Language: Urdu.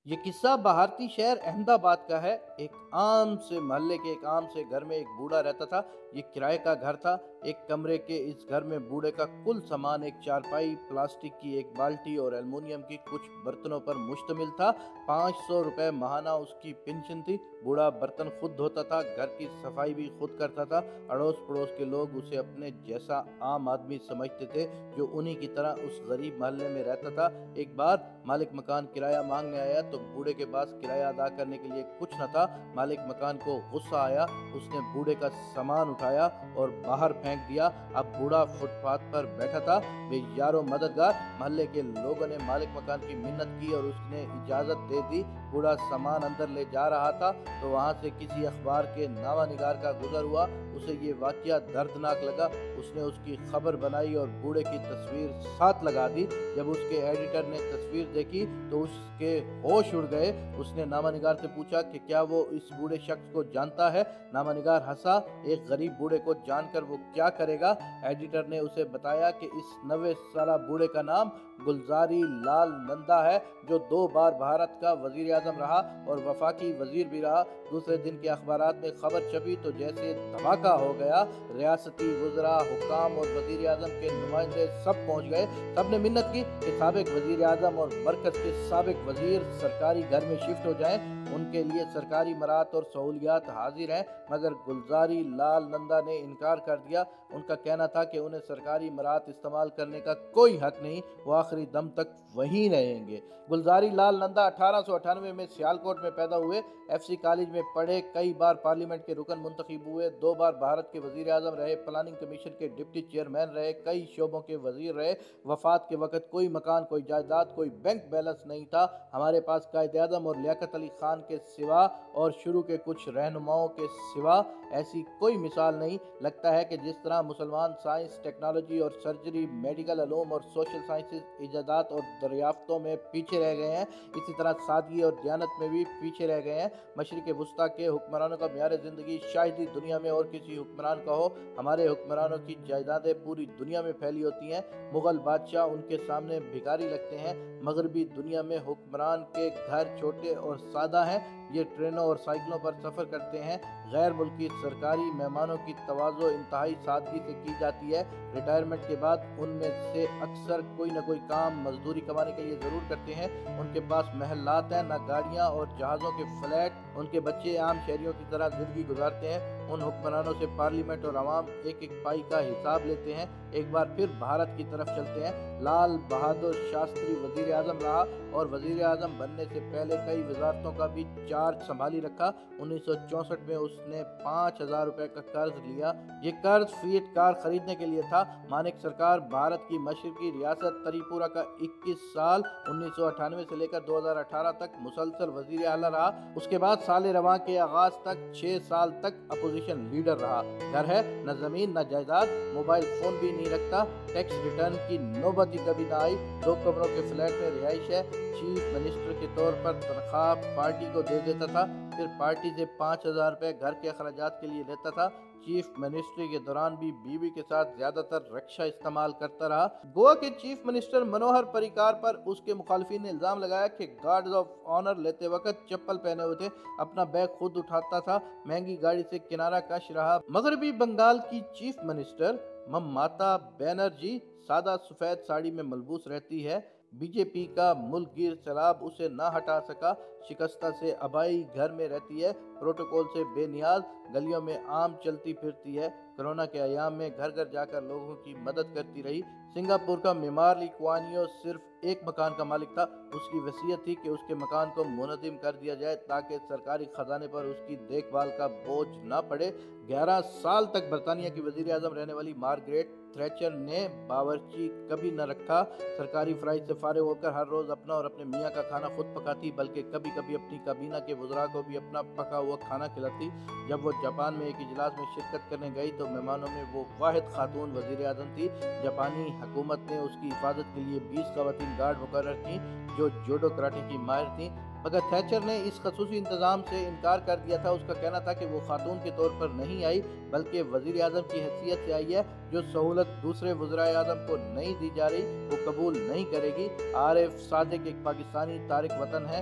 یہ قصہ بھارتی شہر احمد آباد کا ہے۔ ایک عام سے محلے کے ایک عام سے گھر میں ایک بوڑھا رہتا تھا۔ یہ کرائے کا گھر تھا۔ ایک کمرے کے اس گھر میں بوڑھے کا کل سامان ایک چارپائی، پلاسٹک کی ایک بالٹی اور ایلومینیم کی کچھ برتنوں پر مشتمل تھا۔ 500 روپے ماہانہ اس کی پنشن تھی۔ بوڑھا برتن خود دھوتا تھا، گھر کی صفائی بھی خود کرتا تھا۔ اڑوس پڑوس کے لوگ اسے اپنے جیسا عام آدمی سمجھتے تھے جو انہی کی طرح اس غریب محلے میں رہتا تھا۔ ایک بار مالک مکان کرایہ مانگنے آیا تو بوڑھے کے پاس کرایہ ادا کرنے کے لیے کچھ نہ تھا۔ مالک مکان کو غصہ آیا، اس نے بوڑھے کا سامان اٹھایا اور باہر پھینک دیا۔ اب بوڑھا فٹ پاتھ پر بیٹھا تھا، بے یار و مددگار۔ محلے کے لوگوں نے مالک مکان کی منت کی اور اس نے اجازت دے دی۔ بوڑھا سامان اندر لے جا رہا تھا تو وہاں سے کسی اخبار کے نامہ نگار کا گزر ہوا۔ اسے یہ واقعہ دردناک لگا۔ اس نے اس کی خبر بنائی اور بوڑھے کی تصویر ساتھ لگا دی۔ جب اس کے ایڈیٹر نے تصویر دیکھی تو اس کے ہوش اڑ گئے۔ اس نے نامہ نگار سے پوچھا کہ کیا وہ اس بوڑھے شخص کو جانتا ہے؟ نامہ نگار ہنسا، ایک غریب بوڑھے کو جان کر وہ کیا کرے گا؟ ایڈیٹر نے اسے بتایا کہ اس 90 سالہ بوڑھے کا نام گلزاری لال نندا ہے، جو 2 بار بھارت کا وزیر اعظم رہا اور وفاقی وزیر بھی رہا۔ دوسرے دن کے اخبارات میں خبر چھپی تو جیسے دھماکہ ہو گیا۔ ریاستی وزراء، حکام اور وزیر اعظم کے نمائندے سب پہنچ گئے۔ سب نے منت کی کہ سابق وزیر اعظم اور مرکز کے سابق وزیر سرکاری گھر میں شفٹ ہو جائیں، ان کے لیے سرکاری مراعات اور سہولیات حاضر ہیں۔ مگر گلزاری لال نندا نے انکار کر دیا۔ ان کا کہنا تھا کہ انہیں سرکاری مراعات استعمال کرنے کا کوئی حق نہیں، وہ آخری دم تک وہیں رہیں گے۔ گلزاری لال نندا 1898 میں سیالکوٹ میں پیدا ہوئے۔ ایف سی کالج میں پڑھے، کئی بار پارلیمنٹ کے رکن منتخب ہوئے، 2 بار بھارت کے وزیر اعظم رہے، پلاننگ کمیشن کے ڈپٹی چیئرمین رہے، کئی شعبوں کے وزیر رہے۔ وفات کے وقت کوئی مکان، کوئی جائیداد، کوئی بینک بیلنس نہیں تھا۔ ہمارے پاس قائد اعظم اور لیاقت علی خان کے سوا اور شروع کے کچھ رہنماؤں کے سوا ایسی کوئی مثال نہیں۔ لگتا ہے کہ جس طرح مسلمان سائنس، ٹیکنالوجی اور سرجری، میڈیکل علوم اور سوشل سائنسز، ایجادات اور دریافتوں میں پیچھے رہ گئے ہیں، اسی طرح سادگی اور دیانت میں بھی پیچھے رہ گئے ہیں۔ مشرق وسطیٰ کے حکمرانوں کا معیار زندگی شاید ہی دنیا میں اور کسی حکمران کا ہو۔ ہمارے حکمرانوں کی جائیدادیں پوری دنیا میں پھیلی ہوتی ہیں۔ مغل بادشاہ ان کے سامنے بھکاری لگتے ہیں۔ مغربی دنیا میں حکمران کے گھر چھوٹے اور سادہ ہیں، یہ ٹرینوں اور سائیکلوں پر سفر کرتے ہیں۔ غیر ملکی سرکاری مہمانوں کی تواضع انتہائی سادگی سے کی جاتی ہے۔ ریٹائرمنٹ کے بعد ان میں سے اکثر کوئی نہ کوئی کام مزدوری کمانے کے لیے ضرور کرتے ہیں۔ ان کے پاس محلات ہیں، نہ گاڑیاں اور جہازوں کے فلیٹ۔ ان کے بچے عام شہریوں کی طرح زندگی گزارتے ہیں۔ ان حکمرانوں سے پارلیمنٹ اور عوام ایک ایک پائی کا حساب لیتے ہیں۔ ایک بار پھر بھارت کی طرف چلتے ہیں۔ لال بہادر شاستری وزیر اعظم رہا اور وزیر اعظم بننے سے پہلے کئی وزارتوں کا بھی چارج سنبھالی رکھا۔ 1964 میں اس نے 5000 روپے کا قرض لیا۔ یہ قرض فیٹ کار خریدنے کے لیے تھا۔ مانک سرکار بھارت کی مشرقی ریاست تری پورہ کا 21 سال 1998 سے لے کر 2018 تک مسلسل وزیر اعلیٰ رہا۔ اس کے بعد سال رواں کے آغاز تک 6 سال تک اپوزیشن لیڈر رہا۔ گھر ہے، نہ زمین، نہ جائیداد، موبائل فون بھی نہیں رکھتا، ٹیکس ریٹرن کی نوبت ہی کبھی نہ آئی، 2 کمروں کے فلیٹ میں رہائش ہے۔ چیف منسٹر کے طور پر تنخواہ پارٹی کو دے دیتا تھا، پھر پارٹی سے 5000 روپے گھر کے اخراجات کے لیے لیتا تھا۔ چیف منسٹری کے دوران بھی بیوی کے ساتھ زیادہ تر رکشا استعمال کرتا رہا۔ گوا کے چیف منسٹر منوہر پریکار پر اس کے مخالفین نے الزام لگایا کہ گارڈز آف آنر لیتے وقت چپل پہنے ہوئے تھے، اپنا بیگ خود اٹھاتا تھا، مہنگی گاڑی سے کنارہ کش رہا۔ مغربی بنگال کی چیف منسٹر ممتا بینرجی سادہ سفید ساڑی میں ملبوس رہتی ہے۔ بی جے پی کا ملک گیر سیلاب اسے نہ ہٹا سکا، شکستہ سے ابائی گھر میں رہتی ہے، پروٹوکول سے بے نیاز، گلیوں میں عام چلتی پھرتی ہے، کرونا کے ایام میں گھر گھر جا کر لوگوں کی مدد کرتی رہی۔ سنگاپور کا معمار لی کوان یو صرف ایک مکان کا مالک تھا۔ اس کی وصیت تھی کہ اس کے مکان کو منہدم کر دیا جائے تاکہ سرکاری خزانے پر اس کی دیکھ بھال کا بوجھ نہ پڑے۔ 11 سال تک برطانیہ کی وزیر اعظم رہنے والی مارگریٹ تھریچر نے باورچی کبھی نہ رکھا۔ سرکاری فرائض سے فارغ ہو کر ہر روز اپنا اور اپنے میاں کا کھانا خود پکاتی، بلکہ کبھی کبھی اپنی کابینہ کے وزراء کو بھی اپنا پکا ہوا کھانا کھلاتی۔ جب وہ جاپان میں ایک اجلاس میں شرکت کرنے گئی تو مہمانوں میں وہ واحد خاتون وزیر اعظم تھی۔ جاپانی حکومت نے اس کی حفاظت کے لیے 20 خواتین گارڈ مقرر کیں جو جوڈو کراٹے کی ماہر تھیں، مگر تھیچر نے اس خصوصی انتظام سے انکار کر دیا تھا۔ اس کا کہنا تھا کہ وہ خاتون کے طور پر نہیں آئی بلکہ وزیر اعظم کی حیثیت سے آئی ہے، جو سہولت دوسرے وزرائے اعظم کو نہیں دی جا رہی وہ قبول نہیں کرے گی۔ عارف صادق ایک پاکستانی تارک وطن ہے۔